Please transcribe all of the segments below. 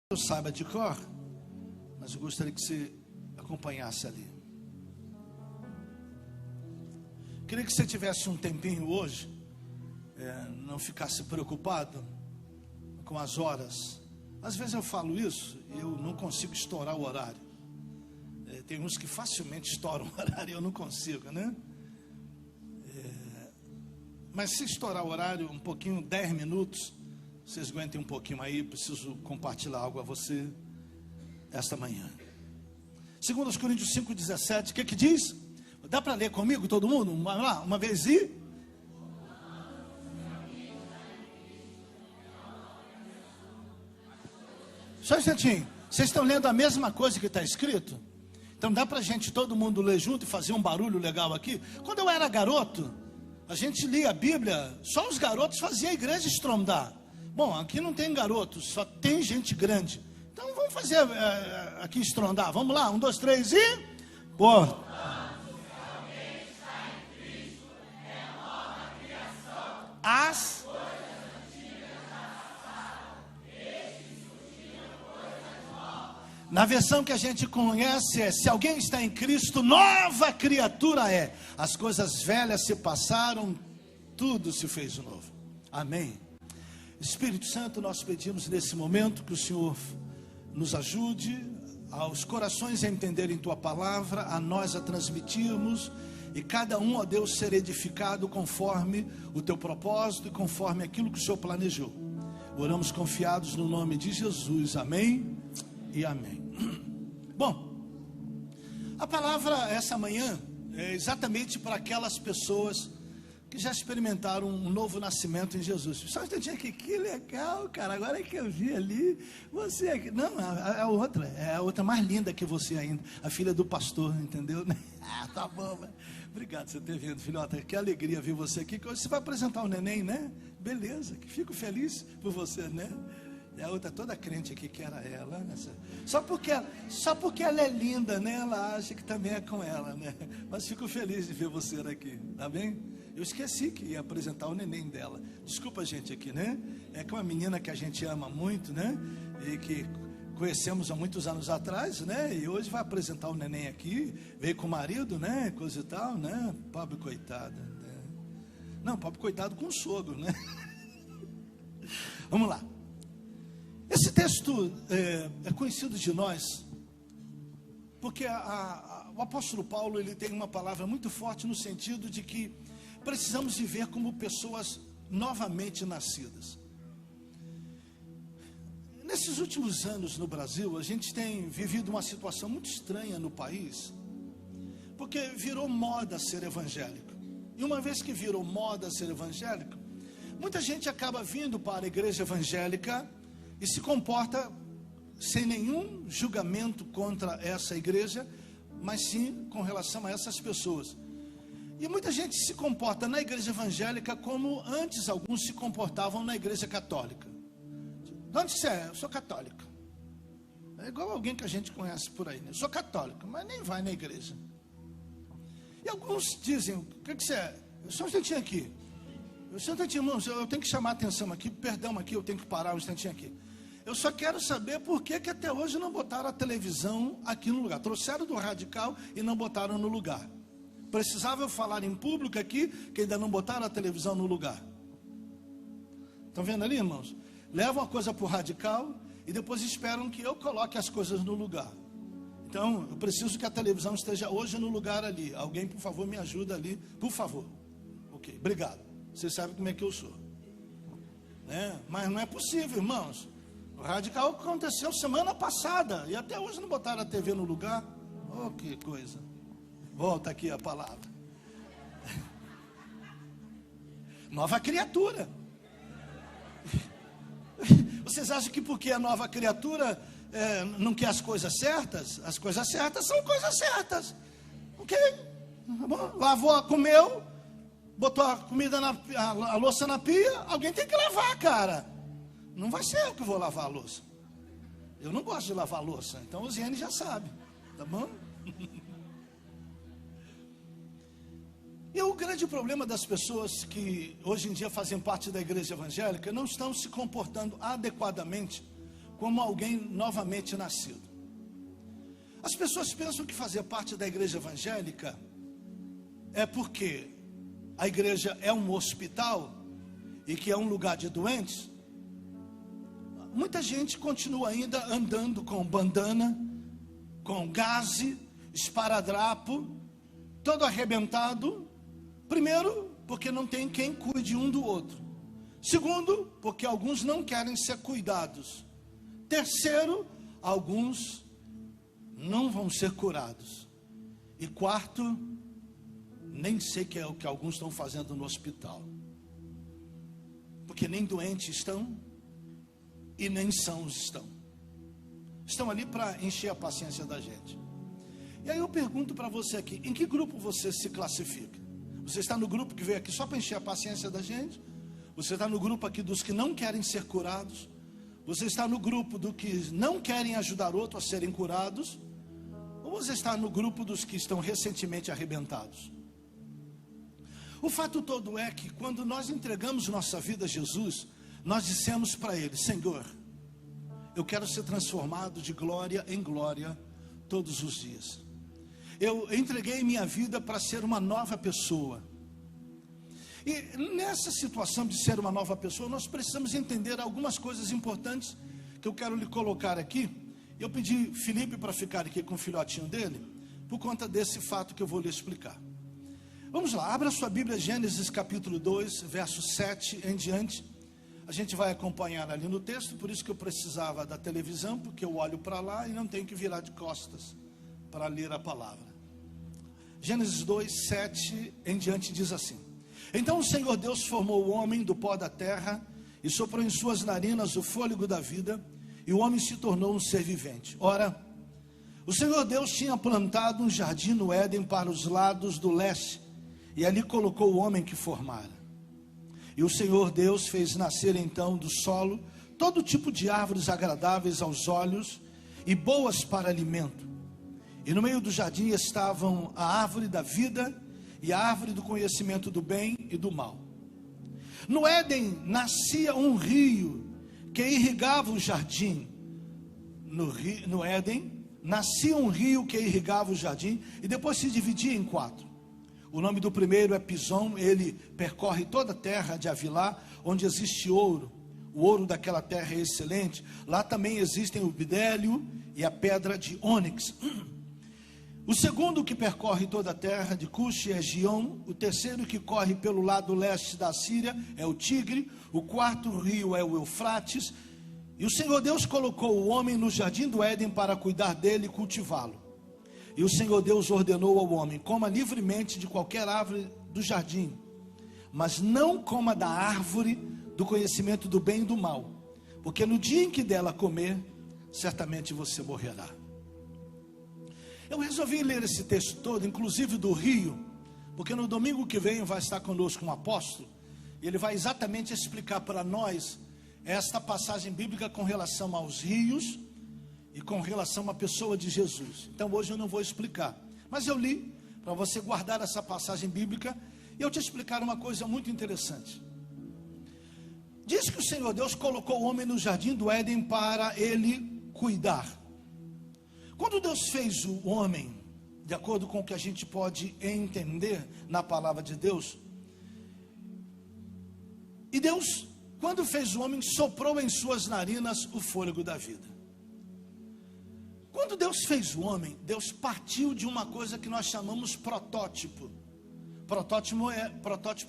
Eu saiba de cor, mas eu gostaria que você acompanhasse ali. Queria que você tivesse um tempinho hoje, não ficasse preocupado com as horas. Às vezes eu falo isso e eu não consigo estourar o horário. Tem uns que facilmente estouram o horário e eu não consigo, né? Mas se estourar o horário um pouquinho, 10 minutos, vocês aguentem um pouquinho aí, preciso compartilhar algo a você esta manhã. 2 Coríntios 5,17, o que diz? Dá para ler comigo, todo mundo? Uma vez e... Só um instantinho. Vocês estão lendo a mesma coisa que está escrito? Então dá para a gente, todo mundo ler junto e fazer um barulho legal aqui? Quando eu era garoto, a gente lia a Bíblia, só os garotos faziam a igreja estrondar. Bom, aqui não tem garotos, só tem gente grande. Então vamos fazer aqui estrondar. Vamos lá, 1, 2, 3 e... Pô. As... Na versão que a gente conhece se alguém está em Cristo, nova criatura é. As coisas velhas se passaram, tudo se fez de novo. Amém. Espírito Santo, nós pedimos nesse momento que o Senhor nos ajude aos corações a entenderem Tua palavra, a nós a transmitirmos, e cada um, ó Deus, ser edificado conforme o Teu propósito e conforme aquilo que o Senhor planejou. Oramos confiados no nome de Jesus. Amém e amém. Bom, a palavra essa manhã é exatamente para aquelas pessoas que já experimentaram um novo nascimento em Jesus. Só um instantinho aqui, que legal, cara, agora é que eu vi ali, você aqui, não, é a outra mais linda que você ainda, a filha do pastor, entendeu? Ah, tá bom, mas... Obrigado por você ter vindo, filhota, que alegria ver você aqui, que hoje você vai apresentar o neném, né? Beleza, que fico feliz por você, né? E a outra toda crente aqui que era ela, né? Só porque ela é linda, né? Ela acha que também é com ela, né? Mas fico feliz de ver você aqui, tá bem? Eu esqueci que ia apresentar o neném dela. Desculpa a gente aqui, né? É que uma menina que a gente ama muito, né? E que conhecemos há muitos anos atrás, né? E hoje vai apresentar o neném aqui. Veio com o marido, né? Coisa e tal, né? Pobre coitada, né? Não, pobre coitado com o sogro, né? Vamos lá. Esse texto é conhecido de nós, porque o apóstolo Paulo, ele tem uma palavra muito forte no sentido de que precisamos viver como pessoas novamente nascidas. Nesses últimos anos no Brasil, a gente tem vivido uma situação muito estranha no país, porque virou moda ser evangélico. E uma vez que virou moda ser evangélico, muita gente acaba vindo para a igreja evangélica e se comporta sem nenhum julgamento contra essa igreja, mas sim com relação a essas pessoas. E muita gente se comporta na igreja evangélica como antes alguns se comportavam na igreja católica. De onde você é? Eu sou católico. É igual alguém que a gente conhece por aí, né? Eu sou católico, mas nem vai na igreja. E alguns dizem, o que você é? Eu sou um instantinho aqui. Eu sou um instantinho, irmãos, eu tenho que chamar a atenção aqui, perdão aqui, eu tenho que parar um instantinho aqui. Eu só quero saber por que até hoje não botaram a televisão aqui no lugar. Trouxeram do radical e não botaram no lugar. Precisava eu falar em público aqui, que ainda não botaram a televisão no lugar. Estão vendo ali, irmãos? Levam a coisa para o radical e depois esperam que eu coloque as coisas no lugar. Então, eu preciso que a televisão esteja hoje no lugar ali. Alguém, por favor, me ajuda ali, por favor. Ok, obrigado. Você sabe como é que eu sou, né? Mas não é possível, irmãos. O radical aconteceu semana passada e até hoje não botaram a TV no lugar. Oh, que coisa. Volta aqui a palavra. Nova criatura. Vocês acham que porque a nova criatura não quer as coisas certas? As coisas certas são coisas certas. Ok? Lavou, comeu, botou a comida, a louça na pia, alguém tem que lavar, cara. Não vai ser eu que vou lavar a louça. Eu não gosto de lavar a louça, então o Ziane já sabe, tá bom? E o grande problema das pessoas que hoje em dia fazem parte da igreja evangélica não estão se comportando adequadamente como alguém novamente nascido. As pessoas pensam que fazer parte da igreja evangélica é porque a igreja é um hospital e que é um lugar de doentes. Muita gente continua ainda andando com bandana, com gaze, esparadrapo, todo arrebentado. Primeiro, porque não tem quem cuide um do outro. Segundo, porque alguns não querem ser cuidados. Terceiro, alguns não vão ser curados. E quarto, nem sei que é o que alguns estão fazendo no hospital. Porque nem doentes estão e nem sãos estão. Estão ali para encher a paciência da gente. E aí eu pergunto para você aqui, em que grupo você se classifica? Você está no grupo que veio aqui só para encher a paciência da gente? Você está no grupo aqui dos que não querem ser curados? Você está no grupo dos que não querem ajudar outro a serem curados? Ou você está no grupo dos que estão recentemente arrebentados? O fato todo é que quando nós entregamos nossa vida a Jesus, nós dissemos para Ele: Senhor, eu quero ser transformado de glória em glória todos os dias. Eu entreguei minha vida para ser uma nova pessoa. E nessa situação de ser uma nova pessoa, nós precisamos entender algumas coisas importantes que eu quero lhe colocar aqui. Eu pedi Felipe para ficar aqui com o filhotinho dele, por conta desse fato que eu vou lhe explicar. Vamos lá, abra sua Bíblia, Gênesis capítulo 2, verso 7 em diante. A gente vai acompanhar ali no texto, por isso que eu precisava da televisão, porque eu olho para lá e não tenho que virar de costas para ler a palavra. Gênesis 2, 7 em diante diz assim: Então o Senhor Deus formou o homem do pó da terra e soprou em suas narinas o fôlego da vida, e o homem se tornou um ser vivente. Ora, o Senhor Deus tinha plantado um jardim no Éden para os lados do leste, e ali colocou o homem que formara. E o Senhor Deus fez nascer então do solo todo tipo de árvores agradáveis aos olhos e boas para alimento. E no meio do jardim estavam a árvore da vida e a árvore do conhecimento do bem e do mal. No Éden nascia um rio que irrigava o jardim. No Éden nascia um rio que irrigava o jardim e depois se dividia em 4. O nome do primeiro é Pison, ele percorre toda a terra de Havilá, onde existe ouro. O ouro daquela terra é excelente. Lá também existem o bidélio e a pedra de ônix. O segundo que percorre toda a terra de Cuxi é Gion. O terceiro que corre pelo lado leste da Síria é o Tigre. O quarto rio é o Eufrates. E o Senhor Deus colocou o homem no jardim do Éden para cuidar dele e cultivá-lo. E o Senhor Deus ordenou ao homem: coma livremente de qualquer árvore do jardim, mas não coma da árvore do conhecimento do bem e do mal, porque no dia em que dela comer, certamente você morrerá. Eu resolvi ler esse texto todo, inclusive do rio, porque no domingo que vem vai estar conosco um apóstolo, e ele vai exatamente explicar para nós esta passagem bíblica com relação aos rios e com relação à pessoa de Jesus. Então hoje eu não vou explicar, mas eu li para você guardar essa passagem bíblica e eu te explicar uma coisa muito interessante. Diz que o Senhor Deus colocou o homem no jardim do Éden para ele cuidar. Quando Deus fez o homem, de acordo com o que a gente pode entender na palavra de Deus, e Deus, quando fez o homem, soprou em suas narinas o fôlego da vida. Quando Deus fez o homem, Deus partiu de uma coisa que nós chamamos protótipo. Protótipo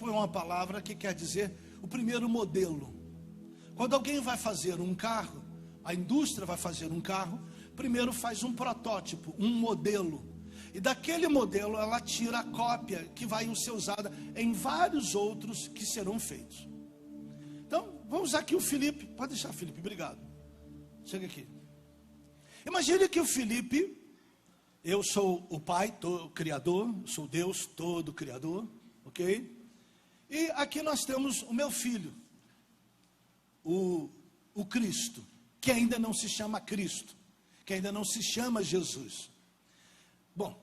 é uma palavra que quer dizer o primeiro modelo. Quando alguém vai fazer um carro, a indústria vai fazer um carro, primeiro faz um protótipo, um modelo. E daquele modelo ela tira a cópia que vai ser usada em vários outros que serão feitos. Então, vamos usar aqui o Felipe. Pode deixar, Felipe, obrigado. Chega aqui. Imagine que o Felipe, eu sou o Pai, o Criador, sou Deus todo Criador, ok? E aqui nós temos o meu filho, o Cristo, que ainda não se chama Cristo, que ainda não se chama Jesus. Bom,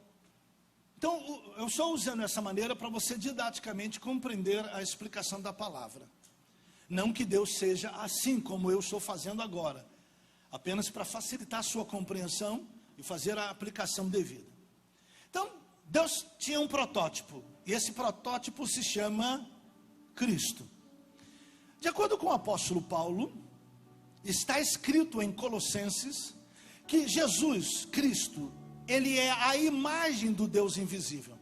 Então, eu estou usando essa maneira para você didaticamente compreender a explicação da palavra. Não que Deus seja assim como eu estou fazendo agora, apenas para facilitar a sua compreensão e fazer a aplicação devida. Então, Deus tinha um protótipo, e esse protótipo se chama Cristo. De acordo com o apóstolo Paulo, está escrito em Colossenses que Jesus, Cristo, ele é a imagem do Deus invisível.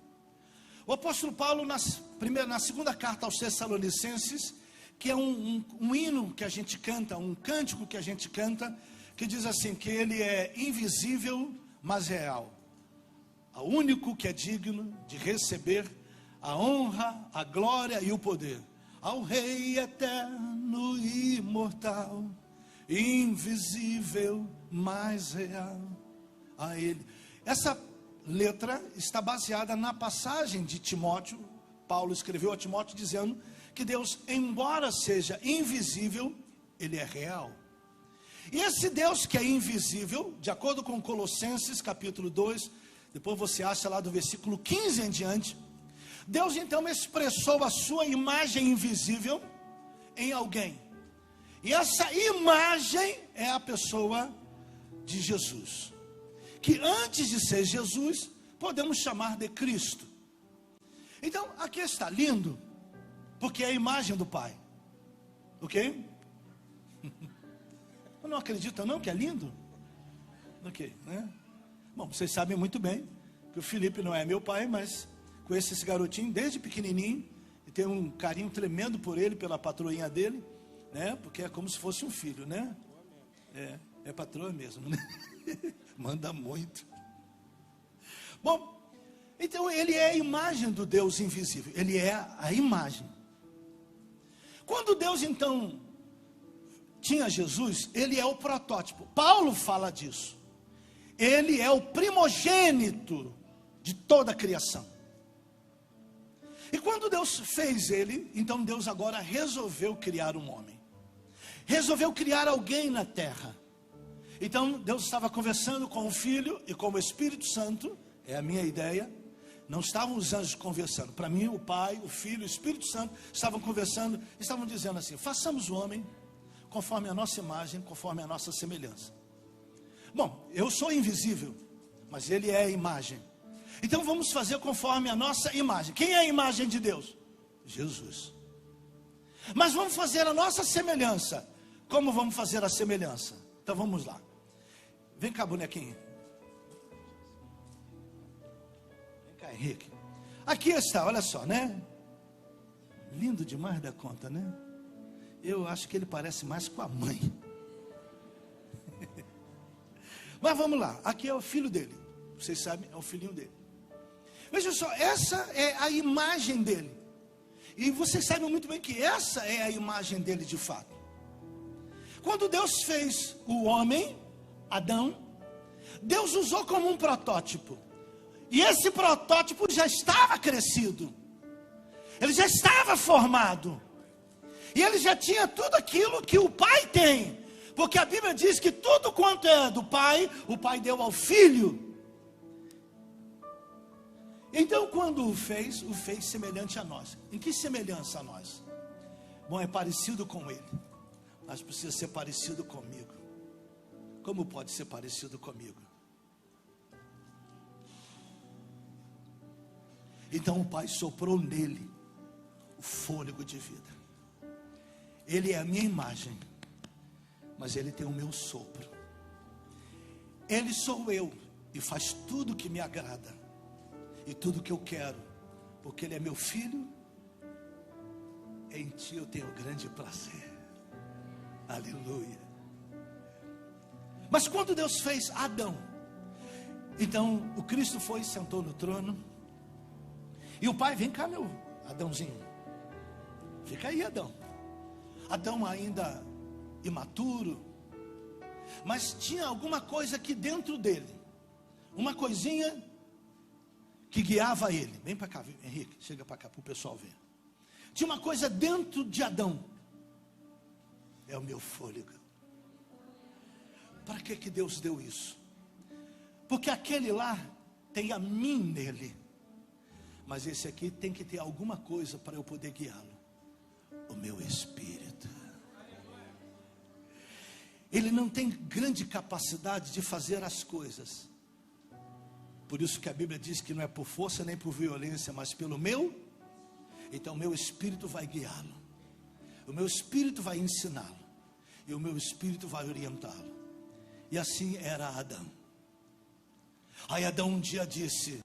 O apóstolo Paulo, na segunda carta aos Tessalonicenses, que é um hino que a gente canta, um cântico que a gente canta, que diz assim, que ele é invisível, mas real. O único que é digno de receber a honra, a glória e o poder. Ao Rei eterno e imortal, invisível, mas real, a Ele. Essa letra está baseada na passagem de Timóteo. Paulo escreveu a Timóteo dizendo que Deus, embora seja invisível, Ele é real. E esse Deus que é invisível, de acordo com Colossenses capítulo 2, depois você acha lá do versículo 15 em diante, Deus então expressou a sua imagem invisível em alguém. E essa imagem é a pessoa de Jesus, que antes de ser Jesus, podemos chamar de Cristo. Então, aqui está lindo, porque é a imagem do Pai. Ok? Eu não acredito não que é lindo? Ok, né? Bom, vocês sabem muito bem que o Felipe não é meu pai, mas conheço esse garotinho desde pequenininho, e tenho um carinho tremendo por ele, pela patroinha dele, né? Porque é como se fosse um filho, né? É patroa mesmo, né? Manda muito. Bom, então ele é a imagem do Deus invisível. Ele é a imagem. Quando Deus então tinha Jesus, ele é o protótipo. Paulo fala disso. Ele é o primogênito de toda a criação. E quando Deus fez ele, então Deus agora resolveu criar um homem. Resolveu criar alguém na terra. Então Deus estava conversando com o Filho e com o Espírito Santo, é a minha ideia. Não estavam os anjos conversando. Para mim, o Pai, o Filho e o Espírito Santo estavam conversando, estavam dizendo assim: façamos o homem conforme a nossa imagem, conforme a nossa semelhança. Bom, eu sou invisível, mas ele é a imagem. Então vamos fazer conforme a nossa imagem. Quem é a imagem de Deus? Jesus. Mas vamos fazer a nossa semelhança. Como vamos fazer a semelhança? Então vamos lá. Vem cá, bonequinho. Vem cá, Henrique. Aqui está, olha só, né? Lindo demais da conta, né? Eu acho que ele parece mais com a mãe. Mas vamos lá, aqui é o filho dele. Vocês sabem, é o filhinho dele. Veja só, essa é a imagem dele. E vocês sabem muito bem que essa é a imagem dele de fato. Quando Deus fez o homem, Adão, Deus usou como um protótipo. E esse protótipo já estava crescido. Ele já estava formado. E ele já tinha tudo aquilo que o pai tem. Porque a Bíblia diz que tudo quanto é do pai, o pai deu ao filho. Então quando o fez semelhante a nós. Em que semelhança a nós? Bom, é parecido com ele, mas precisa ser parecido comigo. Como pode ser parecido comigo? Então o pai soprou nele o fôlego de vida. Ele é a minha imagem, mas ele tem o meu sopro. Ele sou eu e faz tudo que me agrada e tudo que eu quero, porque ele é meu filho. Em ti eu tenho grande prazer. Aleluia. Mas quando Deus fez Adão, então o Cristo foi e sentou no trono. E o pai: vem cá, meu Adãozinho. Fica aí, Adão. Adão ainda imaturo, mas tinha alguma coisa aqui dentro dele, uma coisinha que guiava ele. Vem para cá, Henrique, chega para cá para o pessoal ver. Tinha uma coisa dentro de Adão. É o meu fôlego. Para que Deus deu isso? Porque aquele lá tem a mim nele. Mas esse aqui tem que ter alguma coisa para eu poder guiá-lo. O meu espírito. Ele não tem grande capacidade de fazer as coisas. Por isso que a Bíblia diz que não é por força nem por violência, mas pelo meu. Então o meu espírito vai guiá-lo. O meu espírito vai ensiná-lo. E o meu espírito vai orientá-lo. E assim era Adão. Aí Adão um dia disse: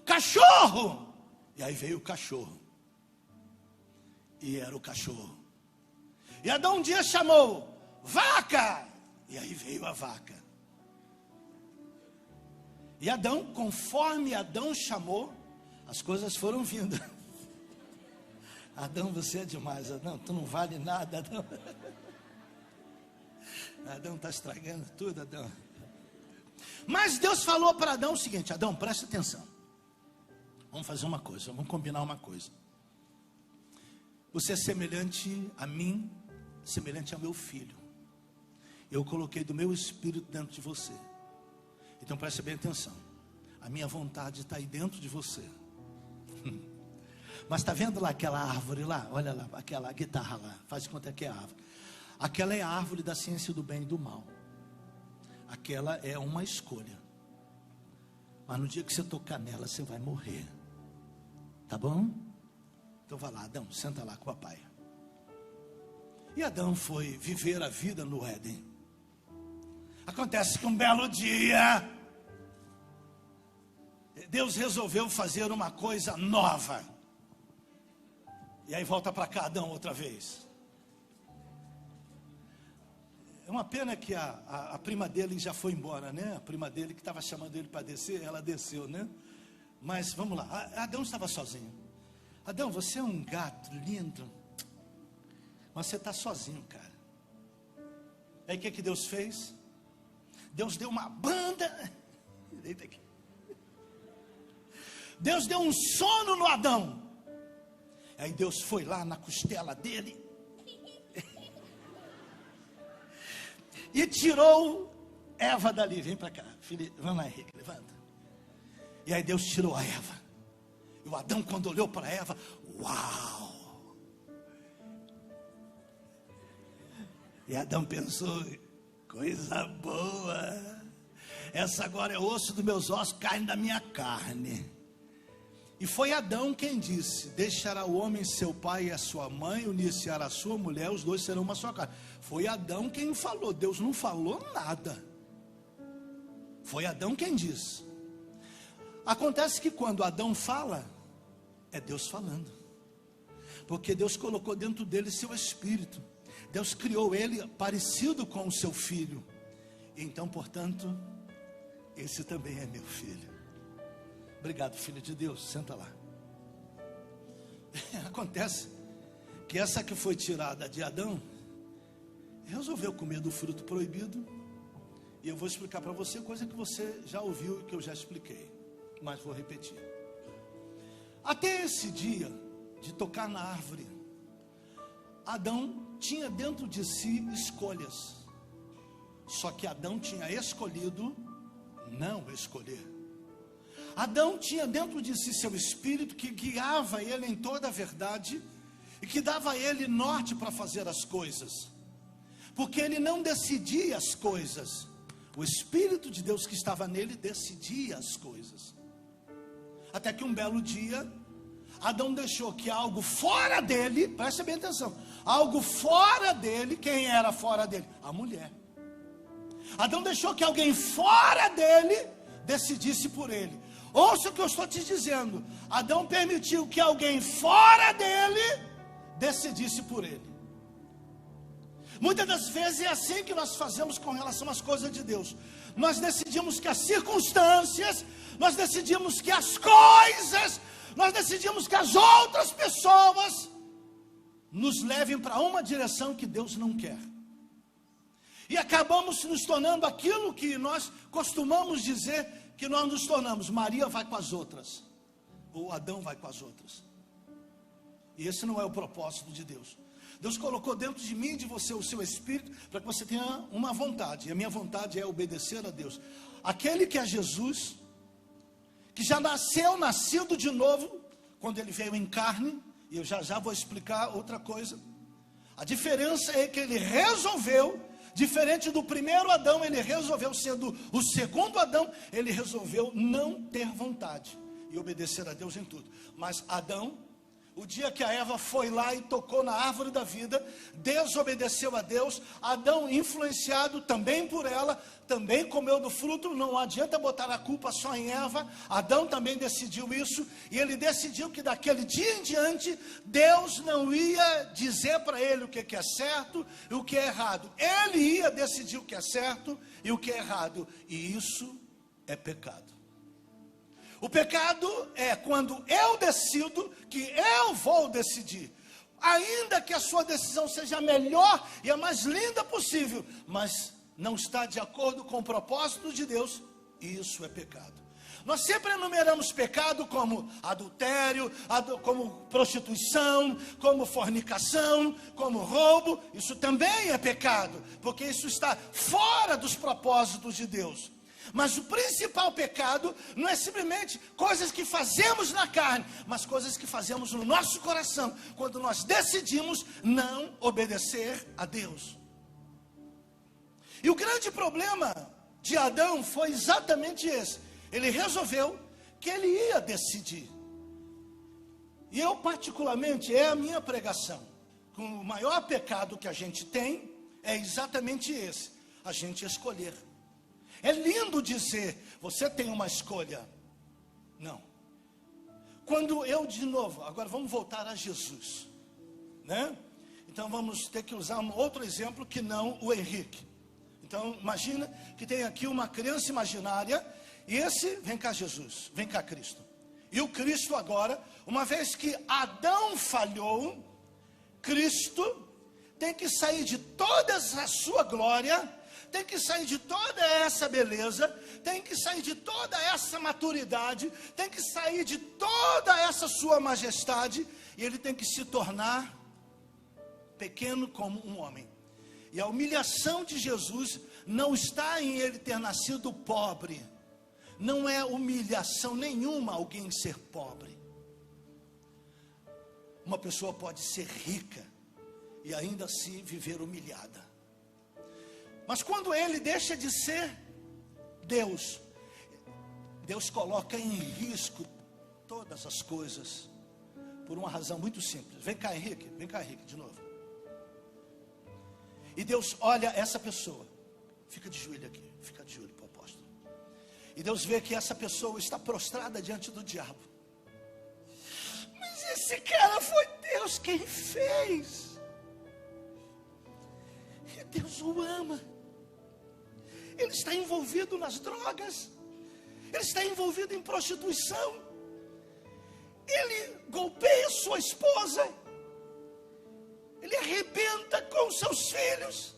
cachorro! E aí veio o cachorro. E era o cachorro. E Adão um dia chamou: vaca! E aí veio a vaca. E Adão, conforme Adão chamou, as coisas foram vindo. Adão, você é demais, Adão, tu não vale nada, Adão. Adão está estragando tudo, Adão. Mas Deus falou para Adão o seguinte: Adão, presta atenção. Vamos fazer uma coisa, vamos combinar uma coisa. Você é semelhante a mim, semelhante ao meu filho. Eu coloquei do meu espírito dentro de você. Então preste bem atenção. A minha vontade está aí dentro de você. Mas está vendo lá aquela árvore lá? Olha lá, aquela guitarra lá. Faz de conta que é a árvore. Aquela é a árvore da ciência do bem e do mal. Aquela é uma escolha. Mas no dia que você tocar nela, você vai morrer. Tá bom? Então vai lá, Adão, senta lá com o papai. E Adão foi viver a vida no Éden. Acontece que um belo dia, Deus resolveu fazer uma coisa nova. E aí volta para cá, Adão, outra vez. É uma pena que a prima dele já foi embora, né? A prima dele que estava chamando ele para descer, ela desceu, né? Mas vamos lá, Adão estava sozinho. Adão, você é um gato lindo, mas você está sozinho, cara. Aí o que Deus fez? Deus deu uma banda. Deus deu um sono no Adão. Aí Deus foi lá na costela dele e tirou Eva dali. Vem para cá, filho, vamos lá, Henrique, levanta. E aí Deus tirou a Eva. E o Adão, quando olhou para Eva, uau! E Adão pensou: coisa boa, essa agora é osso dos meus ossos, carne da minha carne. E foi Adão quem disse: deixará o homem seu pai e a sua mãe, unir-se-á a sua mulher, os dois serão uma só carne. Foi Adão quem falou, Deus não falou nada. Foi Adão quem disse. Acontece que quando Adão fala, é Deus falando. Porque Deus colocou dentro dele seu espírito. Deus criou ele parecido com o seu filho. Então, portanto, esse também é meu filho. Obrigado, filho de Deus, senta lá. Acontece que essa que foi tirada de Adão resolveu comer do fruto proibido. E eu vou explicar para você coisa que você já ouviu e que eu já expliquei, mas vou repetir. Até esse dia de tocar na árvore, Adão tinha dentro de si escolhas. Só que Adão tinha escolhido não escolher. Adão tinha dentro de si seu espírito que guiava ele em toda a verdade e que dava a ele norte para fazer as coisas. Porque ele não decidia as coisas. O Espírito de Deus que estava nele decidia as coisas. Até que um belo dia, Adão deixou que algo fora dele, preste bem atenção, algo fora dele, quem era fora dele? A mulher. Adão deixou que alguém fora dele decidisse por ele. Ouça o que eu estou te dizendo. Adão permitiu que alguém fora dele decidisse por ele. Muitas das vezes é assim que nós fazemos com relação às coisas de Deus. Nós decidimos que as circunstâncias, nós decidimos que as coisas, nós decidimos que as outras pessoas nos levem para uma direção que Deus não quer. E acabamos nos tornando aquilo que nós costumamos dizer que nós nos tornamos. Maria vai com as outras, ou Adão vai com as outras. E esse não é o propósito de Deus. Deus colocou dentro de mim e de você o seu espírito para que você tenha uma vontade. E a minha vontade é obedecer a Deus. Aquele que é Jesus, que já nascido de novo, quando ele veio em carne, e eu já vou explicar outra coisa. A diferença é que ele resolveu, diferente do primeiro Adão, ele resolveu, sendo o segundo Adão, ele resolveu não ter vontade e obedecer a Deus em tudo. Mas Adão, o dia que a Eva foi lá e tocou na árvore da vida, desobedeceu a Deus. Adão, influenciado também por ela, também comeu do fruto. Não adianta botar a culpa só em Eva. Adão também decidiu isso, e ele decidiu que daquele dia em diante, Deus não ia dizer para ele o que é certo e o que é errado. Ele ia decidir o que é certo e o que é errado, e isso é pecado. O pecado é quando eu decido que eu vou decidir, ainda que a sua decisão seja a melhor e a mais linda possível, mas não está de acordo com o propósito de Deus, isso é pecado. Nós sempre enumeramos pecado como adultério, como prostituição, como fornicação, como roubo. Isso também é pecado, porque isso está fora dos propósitos de Deus. Mas o principal pecado não é simplesmente coisas que fazemos na carne, mas coisas que fazemos no nosso coração, quando nós decidimos não obedecer a Deus. E o grande problema de Adão foi exatamente esse. Ele resolveu que ele ia decidir. E eu particularmente, é a minha pregação, com o maior pecado que a gente tem, é exatamente esse: a gente escolher. É lindo dizer, você tem uma escolha. Não. Quando eu, de novo, agora vamos voltar a Jesus, né? Então vamos ter que usar um outro exemplo que não o Henrique. Então imagina que tem aqui uma criança imaginária, e vem cá Jesus, vem cá Cristo. E o Cristo agora, uma vez que Adão falhou, Cristo tem que sair de toda a sua glória, tem que sair de toda essa beleza, tem que sair de toda essa maturidade, tem que sair de toda essa sua majestade, e ele tem que se tornar pequeno como um homem. E a humilhação de Jesus não está em ele ter nascido pobre. Não é humilhação nenhuma alguém ser pobre. Uma pessoa pode ser rica e ainda assim viver humilhada. Mas quando ele deixa de ser Deus, Deus coloca em risco todas as coisas, por uma razão muito simples. Vem cá Henrique, de novo. E Deus olha essa pessoa, fica de joelho aqui, fica de joelho para o apóstolo. E Deus vê que essa pessoa está prostrada diante do diabo. Mas esse cara foi Deus quem fez. E Deus o ama. Ele está envolvido nas drogas, ele está envolvido em prostituição, ele golpeia sua esposa, ele arrebenta com seus filhos,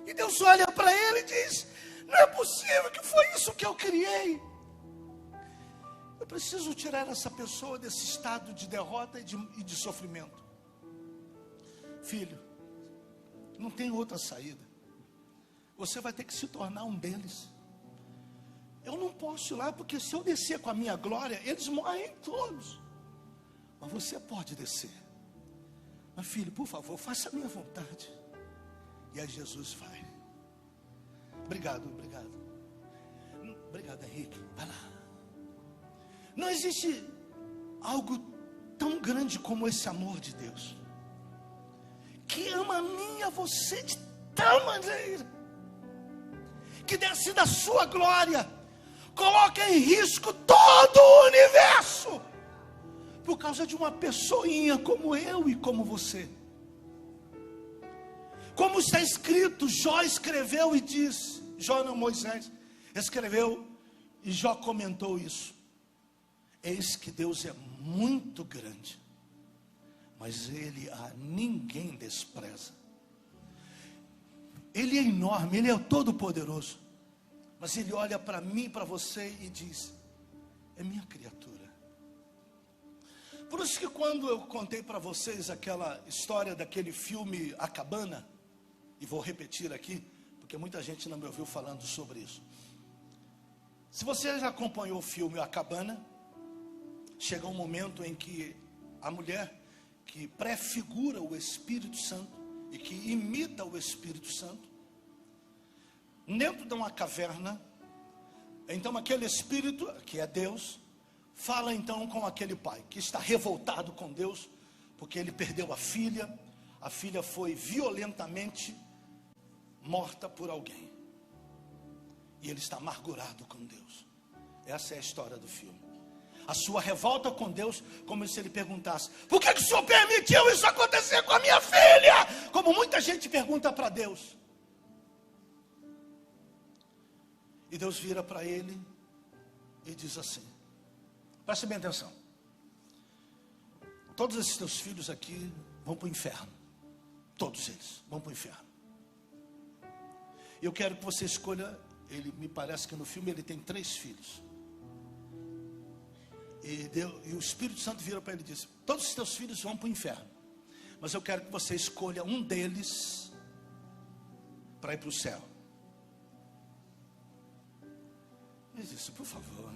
e Deus olha para ele e diz: não é possível que foi isso que eu criei. Eu preciso tirar essa pessoa desse estado de derrota e de sofrimento. Filho, não tem outra saída. Você vai ter que se tornar um deles. Eu não posso ir lá, porque se eu descer com a minha glória, eles morrem todos. Mas você pode descer. Mas filho, por favor, faça a minha vontade. E aí Jesus vai. Obrigado. Obrigado, Henrique. Vai lá. Não existe algo tão grande como esse amor de Deus, que ama a mim e a você de tal maneira, que desce da sua glória, coloca em risco todo o universo, por causa de uma pessoinha como eu e como você. Como está escrito, Jó escreveu e disse, Jó não, Moisés, escreveu e Jó comentou isso: eis que Deus é muito grande, mas Ele a ninguém despreza. Ele é enorme, Ele é todo poderoso, mas Ele olha para mim e para você e diz: é minha criatura. Por isso que quando eu contei para vocês aquela história daquele filme A Cabana, e vou repetir aqui, porque muita gente não me ouviu falando sobre isso. Se você já acompanhou o filme A Cabana, chega um momento em que a mulher que prefigura o Espírito Santo e que imita o Espírito Santo, dentro de uma caverna, então aquele Espírito, que é Deus, fala então com aquele pai, que está revoltado com Deus, porque ele perdeu a filha foi violentamente morta por alguém, e ele está amargurado com Deus. Essa é a história do filme. A sua revolta com Deus, como se ele perguntasse: por que o Senhor permitiu isso acontecer com a minha filha? Como muita gente pergunta para Deus. E Deus vira para ele e diz assim: preste bem atenção, todos esses teus filhos aqui vão para o inferno. Todos eles vão para o inferno. Eu quero que você escolha. Ele, me parece que no filme ele tem 3 filhos. E o Espírito Santo vira para ele e diz: todos os teus filhos vão para o inferno, mas eu quero que você escolha um deles para ir para o céu. Ele disse: por favor,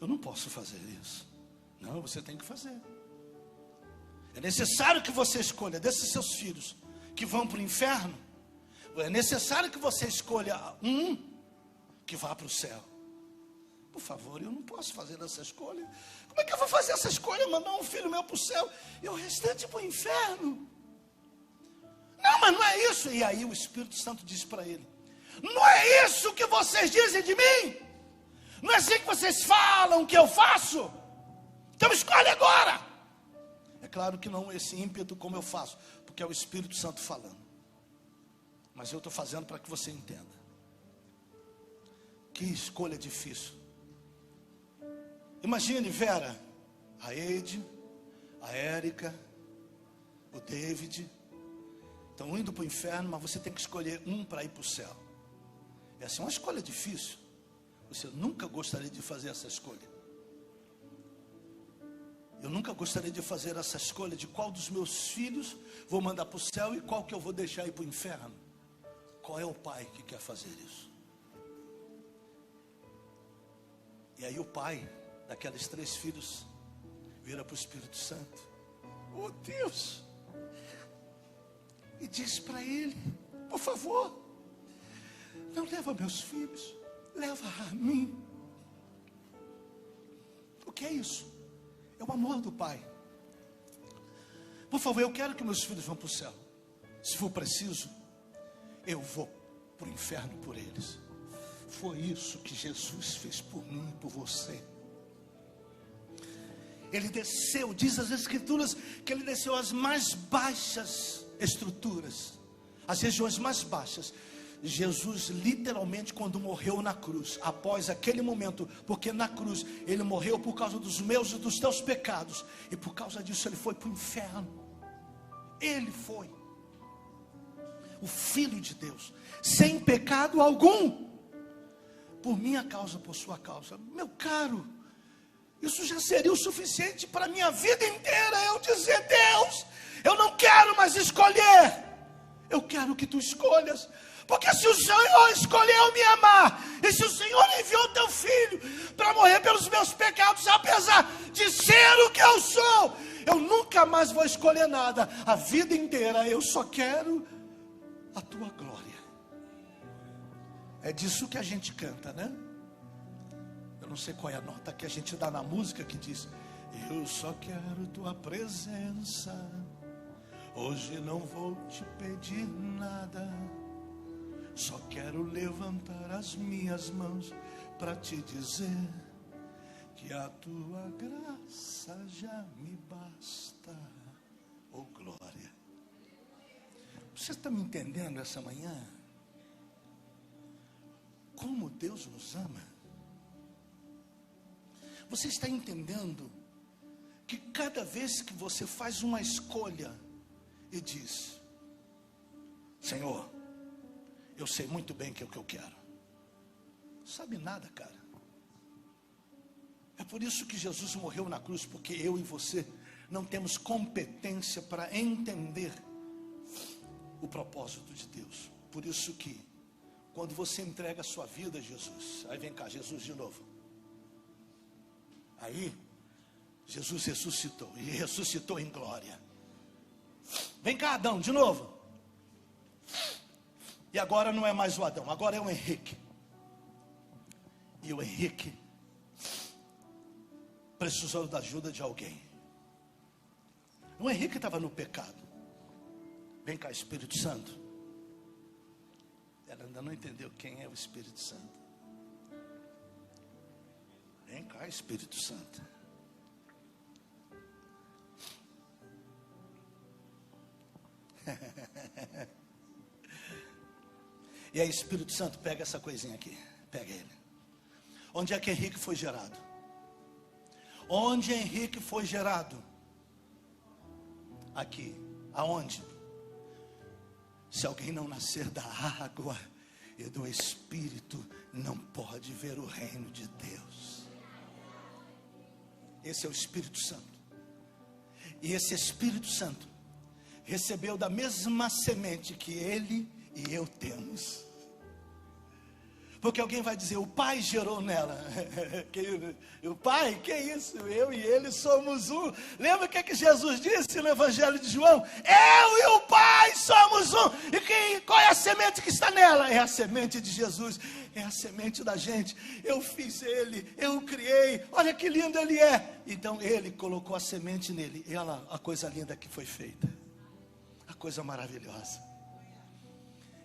eu não posso fazer isso. Não, você tem que fazer. É necessário que você escolha desses seus filhos que vão para o inferno. É necessário que você escolha um que vá para o céu. Por favor, eu não posso fazer essa escolha. Como é que eu vou fazer essa escolha? Mandar um filho meu para o céu e o restante para o inferno? Não, mas não é isso. E aí o Espírito Santo diz para ele: não é isso que vocês dizem de mim? Não é assim que vocês falam que eu faço? Então escolhe agora. É claro que não esse ímpeto como eu faço, porque é o Espírito Santo falando. Mas eu estou fazendo para que você entenda. Que escolha difícil. Imagine, Vera, a Eide, a Érica, o David, estão indo para o inferno, mas você tem que escolher um para ir para o céu. Essa é uma escolha difícil. Você nunca gostaria de fazer essa escolha. Eu nunca gostaria de fazer essa escolha de qual dos meus filhos vou mandar para o céu e qual que eu vou deixar ir para o inferno. Qual é o pai que quer fazer isso? E aí o pai daqueles 3 filhos vira para o Espírito Santo: oh Deus, e diz para ele: por favor, não leva meus filhos, leva a mim. O que é isso? É o amor do pai. Por favor, eu quero que meus filhos vão para o céu. Se for preciso, eu vou para o inferno por eles. Foi isso que Jesus fez por mim e por você. Ele desceu, diz as Escrituras, que ele desceu às mais baixas estruturas, as regiões mais baixas. Jesus literalmente, quando morreu na cruz, após aquele momento, porque na cruz ele morreu por causa dos meus e dos teus pecados, e por causa disso ele foi para o inferno. Ele foi o Filho de Deus, sem pecado algum, por minha causa, por sua causa. Meu caro, isso já seria o suficiente para a minha vida inteira. Eu dizer: Deus, eu não quero mais escolher, eu quero que tu escolhas. Porque se o Senhor escolheu me amar, e se o Senhor enviou o teu filho para morrer pelos meus pecados, apesar de ser o que eu sou, eu nunca mais vou escolher nada. A vida inteira eu só quero a tua glória. É disso que a gente canta, né? Eu não sei qual é a nota que a gente dá na música que diz: eu só quero tua presença, hoje não vou te pedir nada, só quero levantar as minhas mãos para te dizer que a tua graça já me basta. Oh glória. Você está me entendendo essa manhã? Como Deus nos ama? Você está entendendo que cada vez que você faz uma escolha e diz: Senhor, eu sei muito bem que é o que eu quero. Não sabe nada, cara. É por isso que Jesus morreu na cruz, porque eu e você não temos competência para entender o propósito de Deus. Por isso que Quando você entrega a sua vida a Jesus. Aí vem cá, Jesus de novo. Aí, Jesus ressuscitou. E ressuscitou em glória. Vem cá, Adão, de novo. E agora não é mais o Adão, agora é o Henrique. E o Henrique precisou da ajuda de alguém. O Henrique estava no pecado. Vem cá, Espírito Santo. Ela ainda não entendeu quem é o Espírito Santo. Vem cá, Espírito Santo. E aí, Espírito Santo, pega essa coisinha aqui. Pega ele. Onde é que Henrique foi gerado? Onde Henrique foi gerado? Aqui. Aonde? Se alguém não nascer da água e do Espírito, não pode ver o reino de Deus. Esse é o Espírito Santo. E esse Espírito Santo recebeu da mesma semente que ele e eu temos. Porque alguém vai dizer, o pai gerou nela. O pai, que isso? Eu e ele somos um. Lembra o que Jesus disse no Evangelho de João? Eu e o pai somos um. E qual é a semente que está nela? É a semente de Jesus. É a semente da gente. Eu fiz ele, eu o criei. Olha que lindo ele é. Então ele colocou a semente nele. E olha lá a coisa linda que foi feita. A coisa maravilhosa.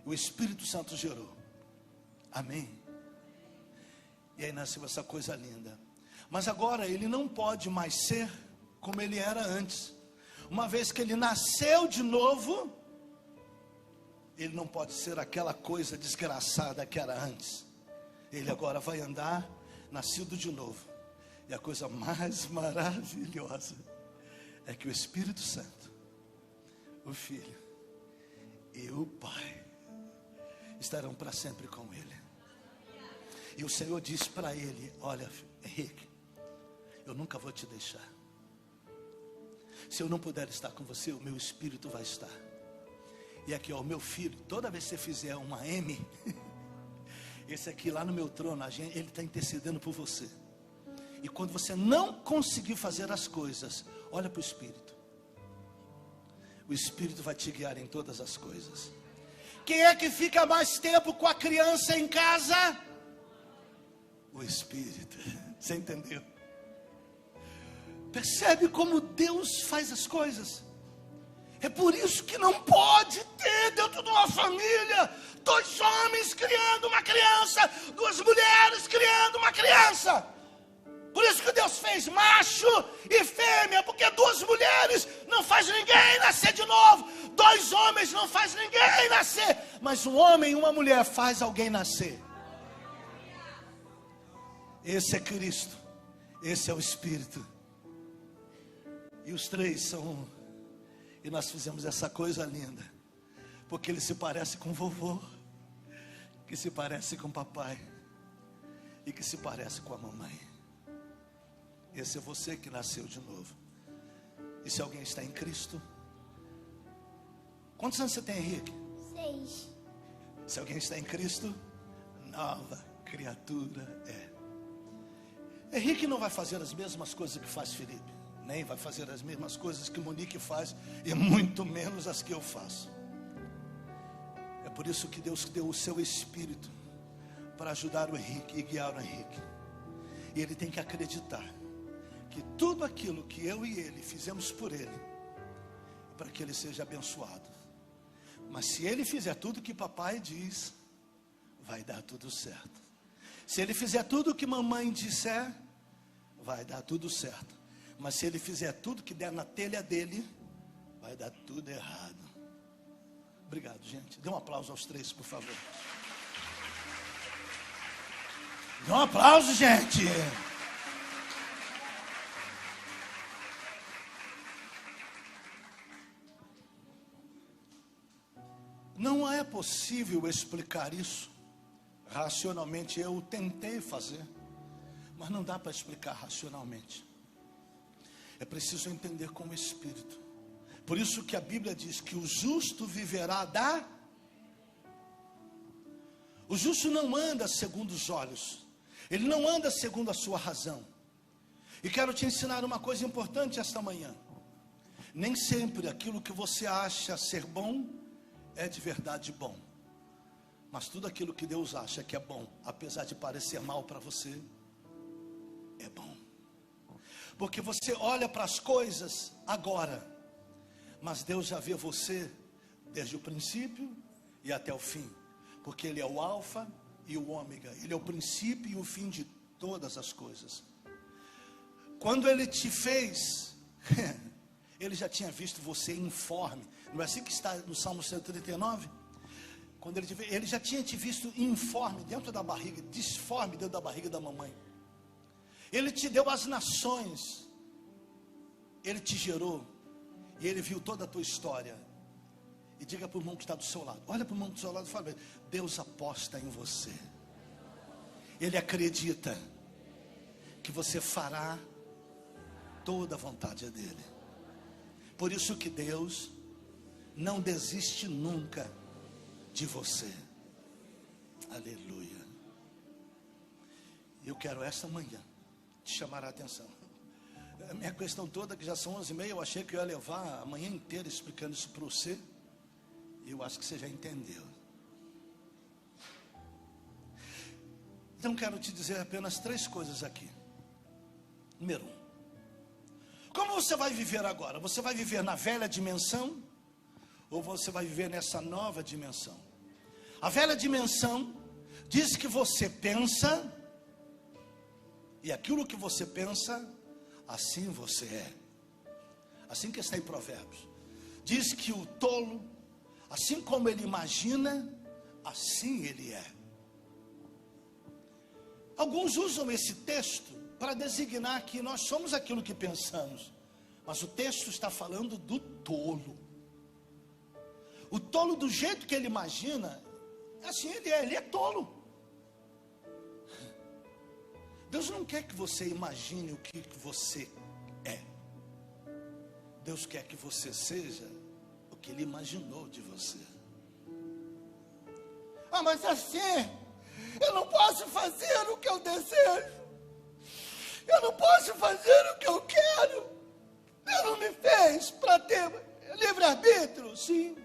O Espírito Santo gerou. Amém. E aí nasceu essa coisa linda. Mas agora ele não pode mais ser como ele era antes. Uma vez que ele nasceu de novo, ele não pode ser aquela coisa desgraçada que era antes. Ele agora vai andar nascido de novo. E a coisa mais maravilhosa é que o Espírito Santo, o Filho e o Pai estarão para sempre com ele. E o Senhor disse para ele, olha, Henrique, eu nunca vou te deixar. Se eu não puder estar com você, o meu Espírito vai estar. E aqui, ó, o meu filho, toda vez que você fizer uma M, esse aqui lá no meu trono, ele está intercedendo por você. E quando você não conseguir fazer as coisas, olha para o Espírito. O Espírito vai te guiar em todas as coisas. Quem é que fica mais tempo com a criança em casa? O Espírito. Você entendeu? Percebe como Deus faz as coisas? É por isso que não pode ter dentro de uma família 2 homens criando uma criança, 2 mulheres criando uma criança. Por isso que Deus fez macho e fêmea, porque 2 mulheres não faz ninguém nascer de novo, 2 homens não faz ninguém nascer, mas um homem e uma mulher faz alguém nascer. Esse é Cristo, esse é o Espírito. E os 3 são um. E nós fizemos essa coisa linda, porque ele se parece com o vovô, que se parece com o papai, e que se parece com a mamãe. Esse é você que nasceu de novo. E se alguém está em Cristo, quantos anos você tem, Henrique? 6. Se alguém está em Cristo, nova criatura é. Henrique não vai fazer as mesmas coisas que faz Felipe, nem vai fazer as mesmas coisas que Monique faz, e muito menos as que eu faço. É por isso que Deus deu o seu Espírito para ajudar o Henrique e guiar o Henrique. E ele tem que acreditar que tudo aquilo que eu e ele fizemos por ele, é para que ele seja abençoado. Mas se ele fizer tudo que papai diz, vai dar tudo certo. Se ele fizer tudo o que mamãe disser, vai dar tudo certo. Mas se ele fizer tudo que der na telha dele, vai dar tudo errado. Obrigado, gente. Dê um aplauso aos 3, por favor. Dê um aplauso, gente. Não é possível explicar isso racionalmente. Eu tentei fazer, mas não dá para explicar racionalmente. É preciso entender com o Espírito. Por isso que a Bíblia diz que o justo viverá O justo não anda segundo os olhos, ele não anda segundo a sua razão. E quero te ensinar uma coisa importante esta manhã. Nem sempre aquilo que você acha ser bom é de verdade bom. Mas tudo aquilo que Deus acha que é bom, apesar de parecer mal para você, é bom. Porque você olha para as coisas agora, mas Deus já vê você desde o princípio e até o fim. Porque Ele é o alfa e o ômega. Ele é o princípio e o fim de todas as coisas. Quando Ele te fez, Ele já tinha visto você informe. Não é assim que está no Salmo 139? Quando Ele te fez, Ele já tinha te visto informe dentro da barriga, disforme dentro da barriga da mamãe. Ele te deu as nações. Ele te gerou. E Ele viu toda a tua história. E diga para o irmão que está do seu lado. Olha para o irmão do seu lado e fala: Deus aposta em você. Ele acredita que você fará toda a vontade dele. Por isso que Deus não desiste nunca de você. Aleluia. Eu quero esta manhã te chamar a atenção. A minha questão toda, que já são 11h30, eu achei que eu ia levar a manhã inteira explicando isso para você. E eu acho que você já entendeu. Então quero te dizer apenas 3 coisas aqui. Número 1. Como você vai viver agora? Você vai viver na velha dimensão? Ou você vai viver nessa nova dimensão? A velha dimensão diz que você pensa, e aquilo que você pensa, assim você é. Assim que está em Provérbios. Diz que o tolo, assim como ele imagina, assim ele é. Alguns usam esse texto para designar que nós somos aquilo que pensamos. Mas o texto está falando do tolo. O tolo, do jeito que ele imagina, assim ele é tolo. Deus não quer que você imagine o que você é. Deus quer que você seja o que Ele imaginou de você. Ah, mas assim, eu não posso fazer o que eu desejo. Eu não posso fazer o que eu quero. Deus não me fez para ter livre-arbítrio. Sim.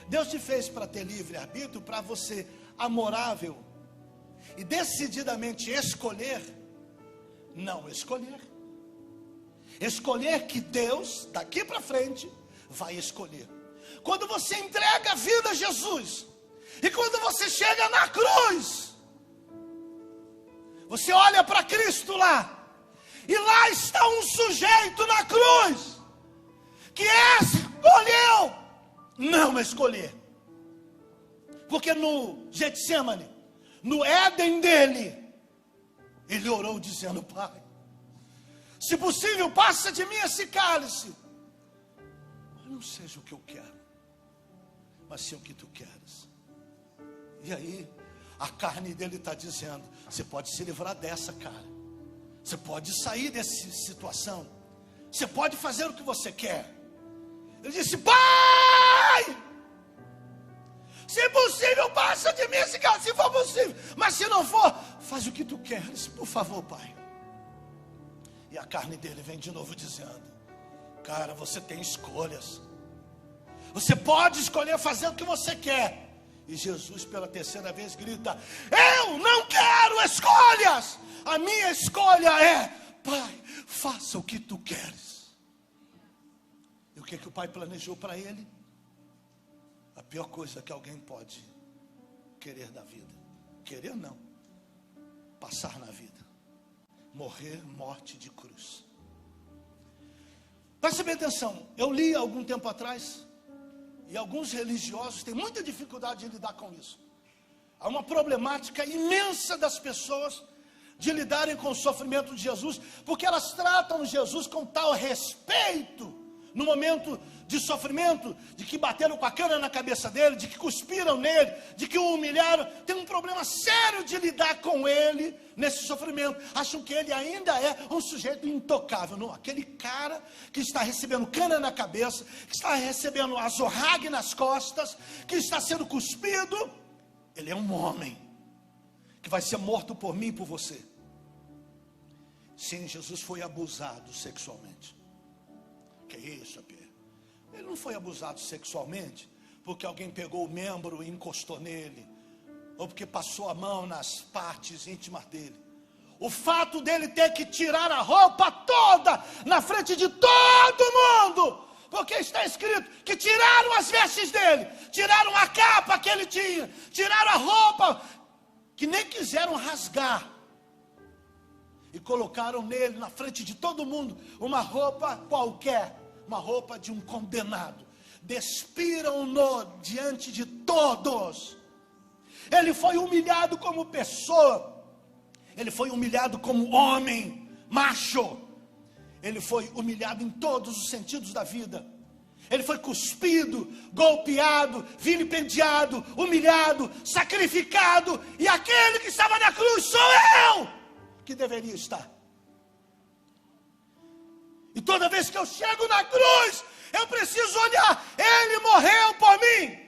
Deus te fez para ter livre-arbítrio, para você, amorável e decididamente escolher, não escolher. Escolher que Deus, daqui para frente, vai escolher. Quando você entrega a vida a Jesus, e quando você chega na cruz, você olha para Cristo lá, e lá está um sujeito na cruz, que escolheu não escolher. Porque no Getsemane, no Éden dele, ele orou dizendo: Pai, se possível, passa de mim esse cálice. Mas não seja o que eu quero, mas sim o que tu queres. E aí, a carne dele está dizendo: você pode se livrar dessa, cara. Você pode sair dessa situação. Você pode fazer o que você quer. Ele disse: Pai, se possível, passa de mim esse cálice, se for possível. Mas se não for, faz o que tu queres, por favor, Pai. E a carne dele vem de novo dizendo: cara, você tem escolhas. Você pode escolher fazer o que você quer. E Jesus, pela terceira vez, grita: eu não quero escolhas. A minha escolha é: Pai, faça o que tu queres. E o que o Pai planejou para ele? A pior coisa que alguém pode querer da vida. Querer não. Passar na vida. Morrer, morte de cruz. Preste bem atenção. Eu li há algum tempo atrás, e alguns religiosos têm muita dificuldade de lidar com isso. Há uma problemática imensa das pessoas de lidarem com o sofrimento de Jesus, porque elas tratam Jesus com tal respeito, no momento de sofrimento, de que bateram com a cana na cabeça dele, de que cuspiram nele, de que o humilharam. Tem um problema sério de lidar com ele nesse sofrimento. Acham que ele ainda é um sujeito intocável. Não, aquele cara que está recebendo cana na cabeça, que está recebendo azorrague nas costas, que está sendo cuspido, Ele é um homem que vai ser morto por mim e por você. Sim, Jesus foi abusado sexualmente. Que isso, Pedro? Ele não foi abusado sexualmente porque alguém pegou o membro e encostou nele, ou porque passou a mão nas partes íntimas dele. O fato dele ter que tirar a roupa toda na frente de todo mundo, porque está escrito que tiraram as vestes dele, tiraram a capa que ele tinha, tiraram a roupa, que nem quiseram rasgar, e colocaram nele, na frente de todo mundo, uma roupa qualquer, uma roupa de um condenado. Despiram-no diante de todos. Ele foi humilhado como pessoa, ele foi humilhado como homem, macho, ele foi humilhado em todos os sentidos da vida. Ele foi cuspido, golpeado, vilipendiado, humilhado, sacrificado, e aquele que estava na cruz sou eu, que deveria estar. E toda vez que eu chego na cruz, eu preciso olhar, ele morreu por mim.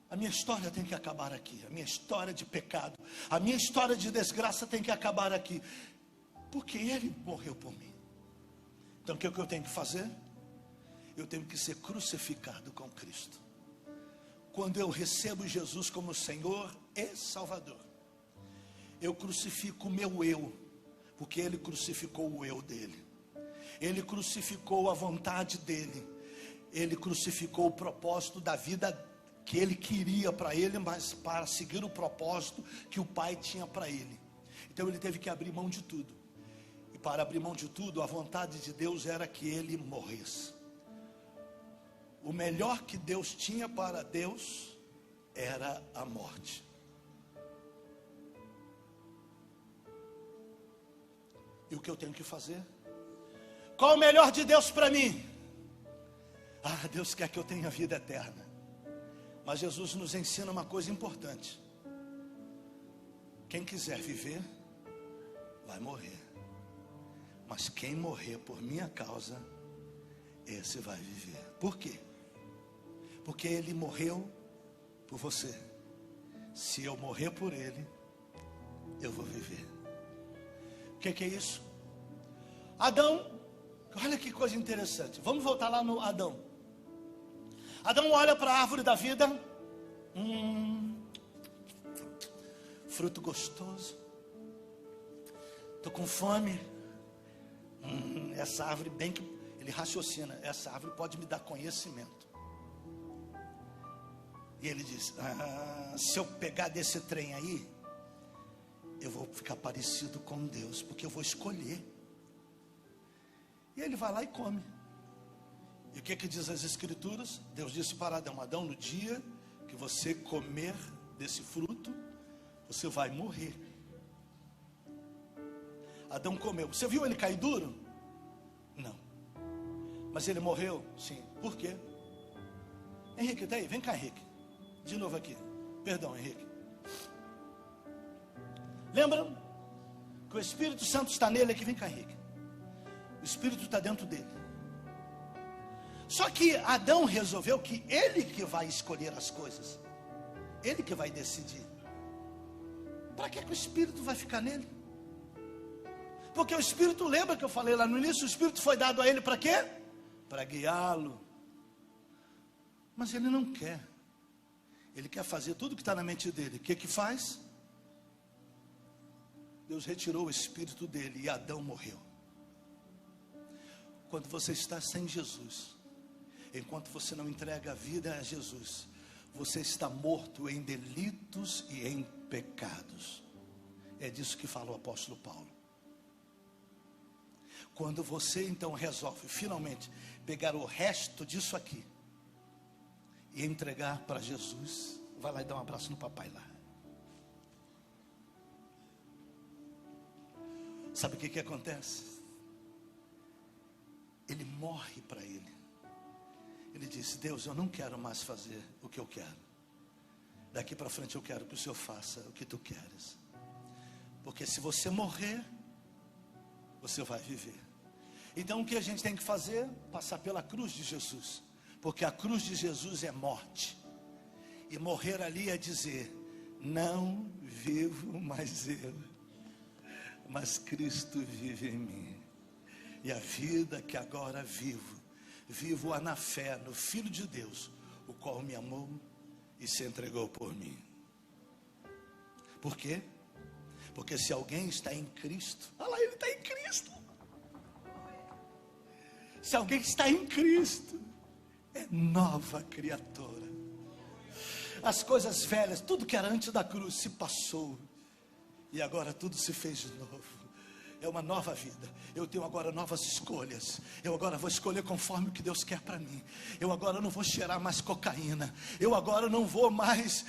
A minha história tem que acabar aqui, a minha história de pecado, a minha história de desgraça tem que acabar aqui, porque ele morreu por mim. Então o que eu tenho que fazer? Eu tenho que ser crucificado com Cristo. Quando eu recebo Jesus como Senhor e Salvador, eu crucifico o meu eu, porque Ele crucificou o eu dele. Ele crucificou a vontade dele. Ele crucificou o propósito da vida que ele queria para ele, mas para seguir o propósito que o Pai tinha para ele. Então ele teve que abrir mão de tudo. E para abrir mão de tudo, a vontade de Deus era que ele morresse. O melhor que Deus tinha para Deus era a morte. E o que eu tenho que fazer? Qual o melhor de Deus para mim? Ah, Deus quer que eu tenha vida eterna. Mas Jesus nos ensina uma coisa importante: quem quiser viver, vai morrer. Mas quem morrer por minha causa, esse vai viver. Por quê? Porque Ele morreu por você. Se eu morrer por Ele, eu vou viver. O que é isso? Adão, olha que coisa interessante. Vamos voltar lá no Adão. Adão olha para a árvore da vida. Fruto gostoso. Estou com fome. Essa árvore, bem que ele raciocina, essa árvore pode me dar conhecimento. E ele diz: se eu pegar desse trem aí, eu vou ficar parecido com Deus, porque eu vou escolher. E ele vai lá e come. E o que diz as Escrituras? Deus disse para Adão: Adão, no dia que você comer desse fruto, você vai morrer. Adão comeu. Você viu ele cair duro? Não. Mas ele morreu? Sim. Por quê? Henrique, está aí? Vem cá, Henrique. De novo aqui. Perdão, Henrique. Lembram que o Espírito Santo está nele aqui? Vem cá, Henrique. O Espírito está dentro dele. Só que Adão resolveu que ele que vai escolher as coisas, ele que vai decidir. Para que o Espírito vai ficar nele? Porque o Espírito, lembra que eu falei lá no início, o Espírito foi dado a ele para quê? Para guiá-lo. Mas ele não quer. Ele quer fazer tudo que está na mente dele. O que faz? Deus retirou o Espírito dele e Adão morreu. Quando você está sem Jesus, enquanto você não entrega a vida a Jesus, você está morto em delitos e em pecados. É disso que fala o apóstolo Paulo. Quando você então resolve finalmente pegar o resto disso aqui e entregar para Jesus, vai lá e dá um abraço no papai lá. Sabe o que acontece? Ele morre para ele. Ele disse: Deus, eu não quero mais fazer o que eu quero. Daqui para frente eu quero que o Senhor faça o que tu queres. Porque se você morrer, você vai viver. Então o que a gente tem que fazer? Passar pela cruz de Jesus. Porque a cruz de Jesus é morte. E morrer ali é dizer: não vivo mais eu, mas Cristo vive em mim. E a vida que agora vivo, vivo-a na fé no Filho de Deus, o qual me amou e se entregou por mim. Por quê? Porque se alguém está em Cristo, olha lá, ele está em Cristo. Se alguém está em Cristo, é nova criatura. As coisas velhas, tudo que era antes da cruz se passou, e agora tudo se fez novo. É uma nova vida. Eu tenho agora novas escolhas. Eu agora vou escolher conforme o que Deus quer para mim. Eu agora não vou cheirar mais cocaína. Eu agora não vou mais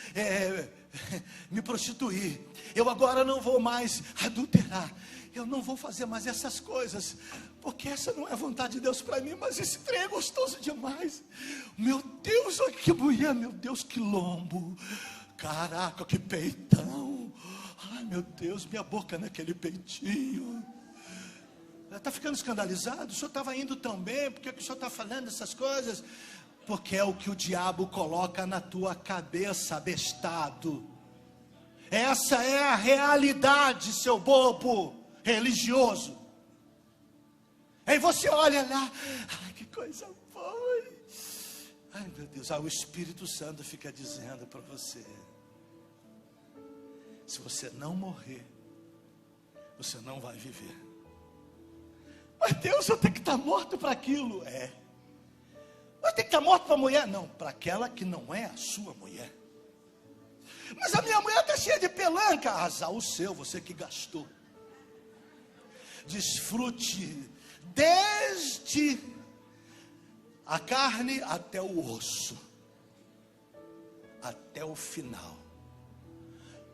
me prostituir. Eu agora não vou mais adulterar. Eu não vou fazer mais essas coisas, porque essa não é a vontade de Deus para mim. Mas esse trem é gostoso demais. Meu Deus, olha que mulher. Meu Deus, que lombo. Caraca, que peitão. Ai, meu Deus, minha boca naquele peitinho. Está ficando escandalizado? O senhor estava indo tão bem, por que o senhor está falando essas coisas? Porque é o que o diabo coloca na tua cabeça, abestado. Essa é a realidade, seu bobo religioso. Aí você olha lá, ai, que coisa boa. Ai, meu Deus, o Espírito Santo fica dizendo para você: se você não morrer, você não vai viver. Mas Deus, eu tenho que estar morto para aquilo. Mas tem que estar morto para a mulher? Não, para aquela que não é a sua mulher. Mas a minha mulher está cheia de pelanca. Azar o seu, você que gastou. Desfrute desde a carne até o osso, até o final.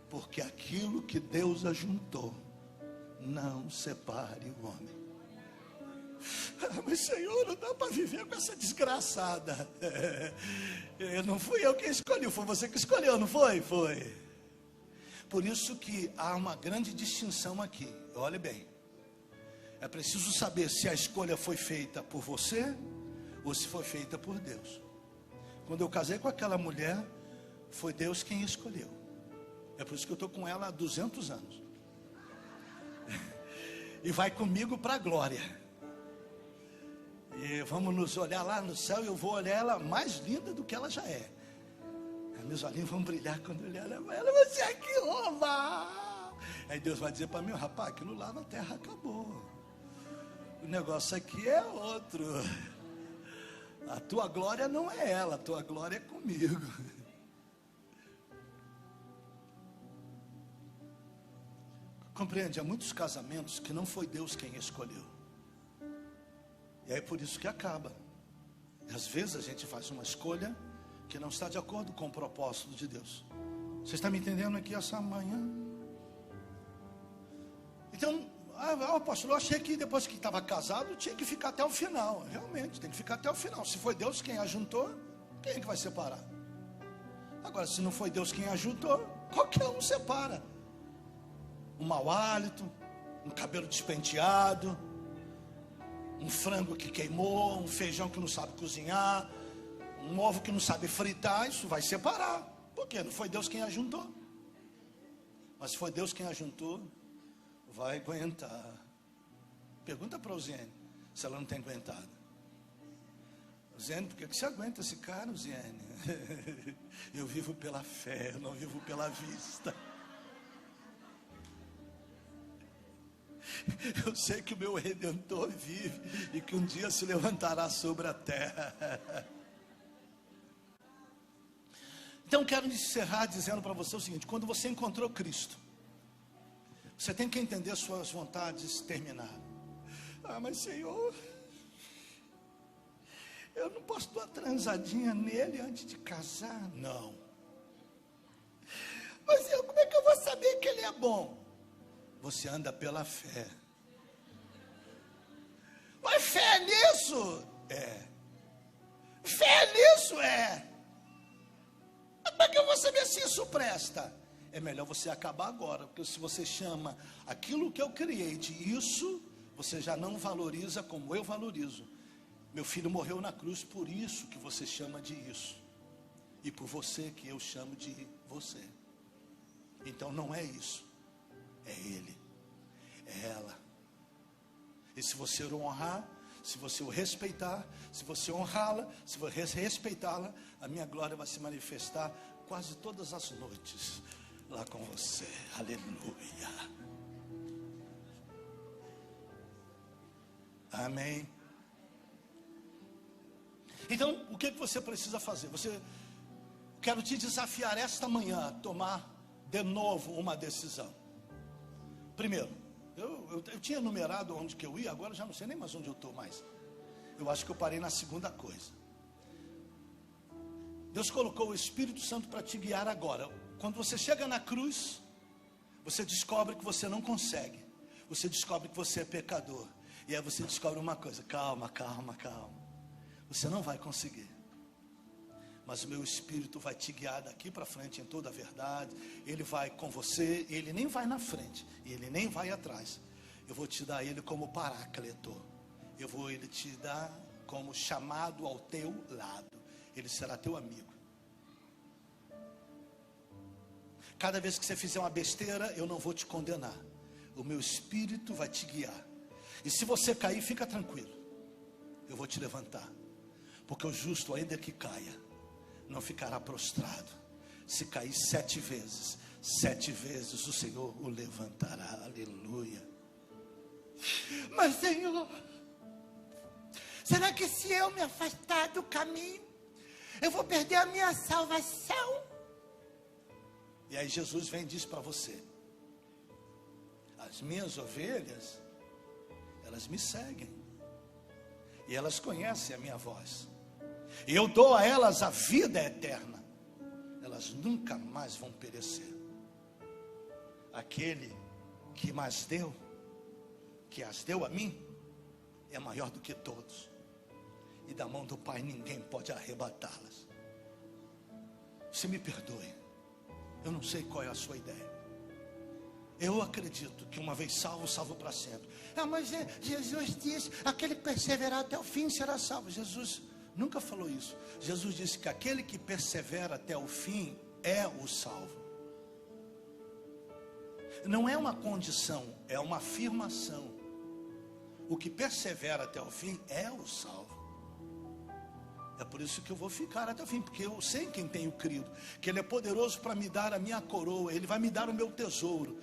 Porque aquilo que Deus ajuntou, não separe o homem. Mas Senhor, não dá para viver com essa desgraçada. Não fui eu quem escolhi, foi você que escolheu, não foi? Foi. Por isso que há uma grande distinção aqui. Olhe bem. É preciso saber se a escolha foi feita por você ou se foi feita por Deus. Quando eu casei com aquela mulher, foi Deus quem escolheu. É por isso que eu estou com ela há 200 anos. E vai comigo para a glória. E vamos nos olhar lá no céu, e eu vou olhar ela mais linda do que ela já é. Meus olhinhos vão brilhar quando eu olhar ela. Você é que rouba. Aí Deus vai dizer para mim: rapaz, aquilo lá na terra acabou. O negócio aqui é outro. A tua glória não é ela, a tua glória é comigo. Compreende? Há muitos casamentos que não foi Deus quem escolheu. E é por isso que acaba. E às vezes a gente faz uma escolha que não está de acordo com o propósito de Deus. Você está me entendendo aqui essa manhã? Então, apóstolo, eu achei que depois que estava casado tinha que ficar até o final. Realmente, tem que ficar até o final. Se foi Deus quem ajuntou, quem é que vai separar? Agora, se não foi Deus quem ajuntou, qualquer um separa. Um mau hálito, um cabelo despenteado, um frango que queimou, um feijão que não sabe cozinhar, um ovo que não sabe fritar, isso vai separar. Por quê? Não foi Deus quem ajuntou. Mas se foi Deus quem ajuntou, vai aguentar. Pergunta para a Uziene se ela não tem aguentado. Uziene, por que você aguenta esse cara, Uziene? Eu vivo pela fé, eu não vivo pela vista. Eu sei que o meu Redentor vive e que um dia se levantará sobre a terra. Então quero encerrar dizendo para você o seguinte: quando você encontrou Cristo, você tem que entender suas vontades terminar. Mas Senhor, eu não posso dar uma transadinha nele antes de casar? Não. Mas como é que eu vou saber que ele é bom? Você anda pela fé. Mas fé nisso? É. Fé nisso? É. Como é que eu vou saber se isso presta? É melhor você acabar agora, porque se você chama aquilo que eu criei de isso, você já não valoriza como eu valorizo. Meu filho morreu na cruz, por isso que você chama de isso. e por você que eu chamo de você. Então não é isso, é Ele, é ela. E se você o honrar, se você o respeitar, se você honrá-la, se você respeitá-la, a minha glória vai se manifestar quase todas as noites lá com você. Aleluia. Amém. Então, o que você precisa fazer? Quero te desafiar esta manhã a tomar de novo uma decisão. Primeiro, eu tinha numerado onde que eu ia, agora já não sei nem mais onde eu estou mais. Eu acho que eu parei na segunda coisa. Deus colocou o Espírito Santo para te guiar agora. Quando você chega na cruz, você descobre que você não consegue. Você descobre que você é pecador. E aí você descobre uma coisa: calma, calma, calma. Você não vai conseguir. Mas o meu Espírito vai te guiar daqui para frente em toda a verdade. Ele vai com você, ele nem vai na frente, ele nem vai atrás. Eu vou te dar ele como Paráclito. Eu vou ele te dar como chamado ao teu lado. Ele será teu amigo. Cada vez que você fizer uma besteira, eu não vou te condenar. O meu Espírito vai te guiar. E se você cair, fica tranquilo. Eu vou te levantar. Porque o justo, ainda que caia, não ficará prostrado. Se cair 7 vezes, 7 vezes o Senhor o levantará. Aleluia. Mas Senhor, será que se eu me afastar do caminho, eu vou perder a minha salvação? E aí Jesus vem e diz para você: as minhas ovelhas, elas me seguem. E elas conhecem a minha voz. E eu dou a elas a vida eterna. Elas nunca mais vão perecer. Aquele que mais deu, que as deu a mim, é maior do que todos. E da mão do Pai ninguém pode arrebatá-las. Você me perdoe. Eu não sei qual é a sua ideia. Eu acredito que uma vez salvo, salvo para sempre. Mas Jesus diz: aquele que perseverar até o fim será salvo. Jesus nunca falou isso. Jesus disse que aquele que persevera até o fim é o salvo. Não é uma condição, é uma afirmação. O que persevera até o fim é o salvo. É por isso que eu vou ficar até o fim, porque eu sei quem tenho crido, que Ele é poderoso para me dar a minha coroa, Ele vai me dar o meu tesouro.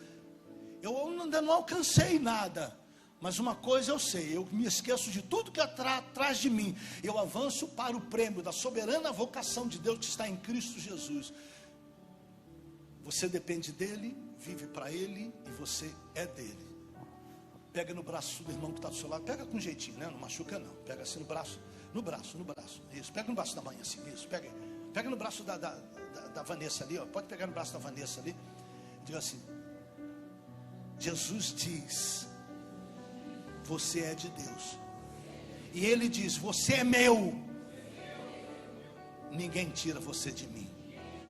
Eu ainda não alcancei nada, mas uma coisa eu sei: eu me esqueço de tudo que atrás de mim. Eu avanço para o prêmio da soberana vocação de Deus que está em Cristo Jesus. Você depende dEle, vive para Ele e você é dEle. Pega no braço do irmão que está do seu lado, pega com jeitinho, né? Não machuca não, pega assim no braço, isso, pega no braço da mãe assim, isso, pega no braço da Vanessa ali, ó. Pode pegar no braço da Vanessa ali, diga assim: Jesus diz, você é de Deus. E Ele diz, você é meu. Ninguém tira você de mim.